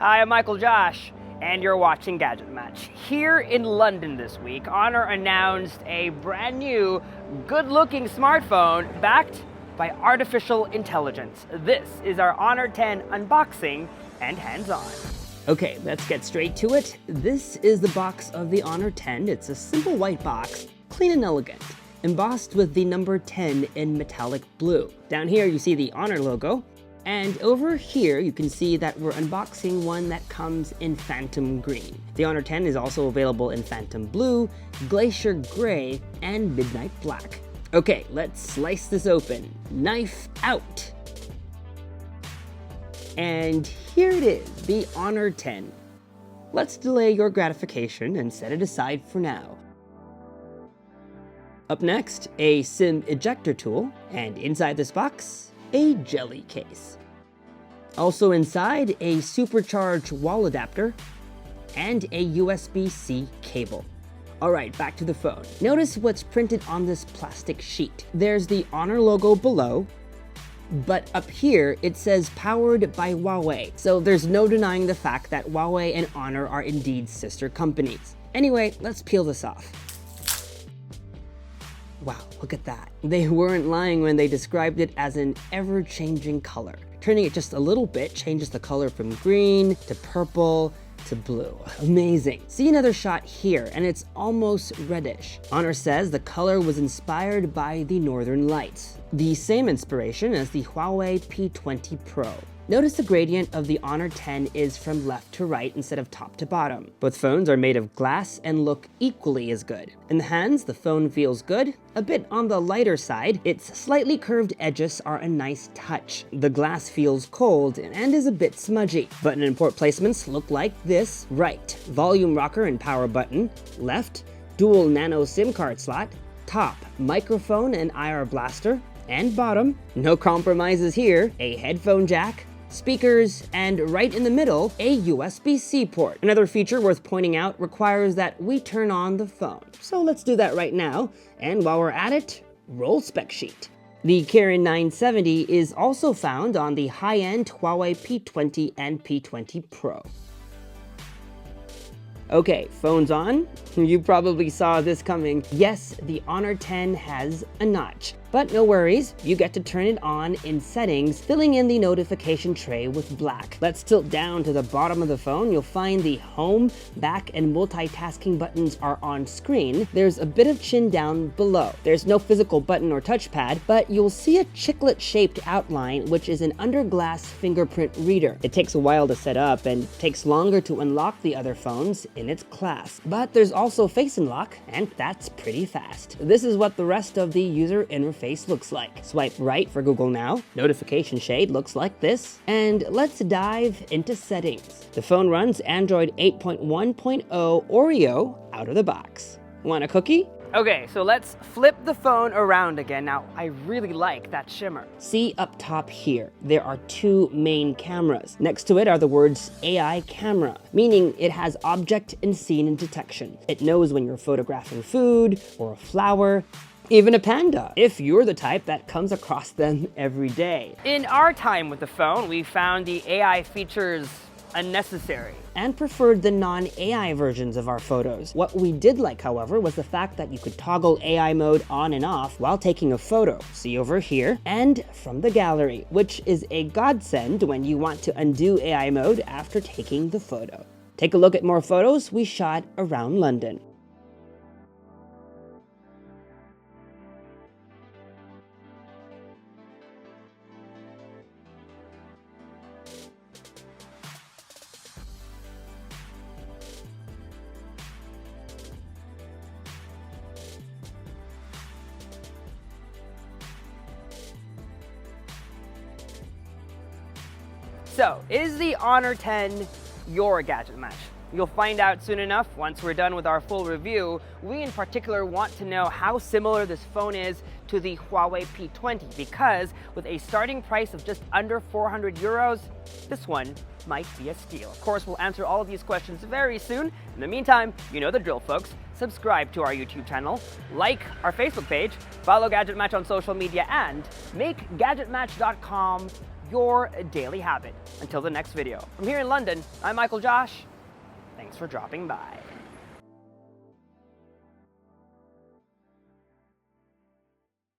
Hi, I'm Michael Josh, and you're watching GadgetMatch. Here in London this week, Honor announced a brand new, good-looking smartphone backed by artificial intelligence. This is our Honor 10 unboxing and hands-on. Okay, let's get straight to it. This is the box of the Honor 10. It's a simple white box, clean and elegant, embossed with the number 10 in metallic blue. Down here you see the Honor logo, and over here you can see that we're unboxing one that comes in Phantom Green. The Honor 10 is also available in Phantom Blue, Glacier Gray, and Midnight Black. Okay, let's slice this open. Knife out! And here it is, the Honor 10. Let's delay your gratification and set it aside for now. Up next, a SIM ejector tool, and inside this box, a jelly case. Also inside, a supercharged wall adapter and a USB-C cable. Alright, back to the phone. Notice what's printed on this plastic sheet. There's the Honor logo below, but up here it says powered by Huawei. So there's no denying the fact that Huawei and Honor are indeed sister companies. Anyway, let's peel this off. Wow, look at that. They weren't lying when they described it as an ever-changing color. Turning it just a little bit changes the color from green to purple to blue. Amazing. See another shot here, and it's almost reddish. Honor says the color was inspired by the Northern Lights, the same inspiration as the Huawei P20 Pro. Notice the gradient of the Honor 10 is from left to right instead of top to bottom. Both phones are made of glass and look equally as good. In the hands, the phone feels good, a bit on the lighter side. Its slightly curved edges are a nice touch. The glass feels cold and is a bit smudgy. Button and port placements look like this. Right, volume rocker and power button. Left, dual nano SIM card slot. Top, microphone and IR blaster. And bottom, no compromises here, a headphone jack, speakers, and right in the middle, a USB-C port. Another feature worth pointing out requires that we turn on the phone. So let's do that right now, and while we're at it, roll spec sheet. The Kirin 970 is also found on the high-end Huawei P20 and P20 Pro. Okay, phone's on. You probably saw this coming. Yes, the Honor 10 has a notch. But no worries, you get to turn it on in settings, filling in the notification tray with black. Let's tilt down to the bottom of the phone. You'll find the home, back, and multitasking buttons are on screen. There's a bit of chin down below. There's no physical button or touchpad, but you'll see a chiclet-shaped outline, which is an under-glass fingerprint reader. It takes a while to set up and takes longer to unlock the other phones in its class. But there's also face unlock, and that's pretty fast. This is what the rest of the user interface looks like. Swipe right for Google Now. Notification shade looks like this. And let's dive into settings. The phone runs Android 8.1.0 Oreo out of the box. Want a cookie? Okay, so let's flip the phone around again. Now, I really like that shimmer. See up top here, there are two main cameras. Next to it are the words AI camera, meaning it has object and scene detection. It knows when you're photographing food or a flower, even a panda, if you're the type that comes across them every day. In our time with the phone, we found the AI features unnecessary and preferred the non-AI versions of our photos. What we did like, however, was the fact that you could toggle AI mode on and off while taking a photo. See over here, and from the gallery, which is a godsend when you want to undo AI mode after taking the photo. Take a look at more photos we shot around London. So, is the Honor 10 your gadget match? You'll find out soon enough once we're done with our full review. We in particular want to know how similar this phone is to the Huawei P20 because with a starting price of just under 400 euros, this one might be a steal. Of course, we'll answer all of these questions very soon. In the meantime, you know the drill, folks. Subscribe to our YouTube channel, like our Facebook page, follow GadgetMatch on social media, and make GadgetMatch.com your daily habit. Until the next video. From here in London, I'm Michael Josh. Thanks for dropping by.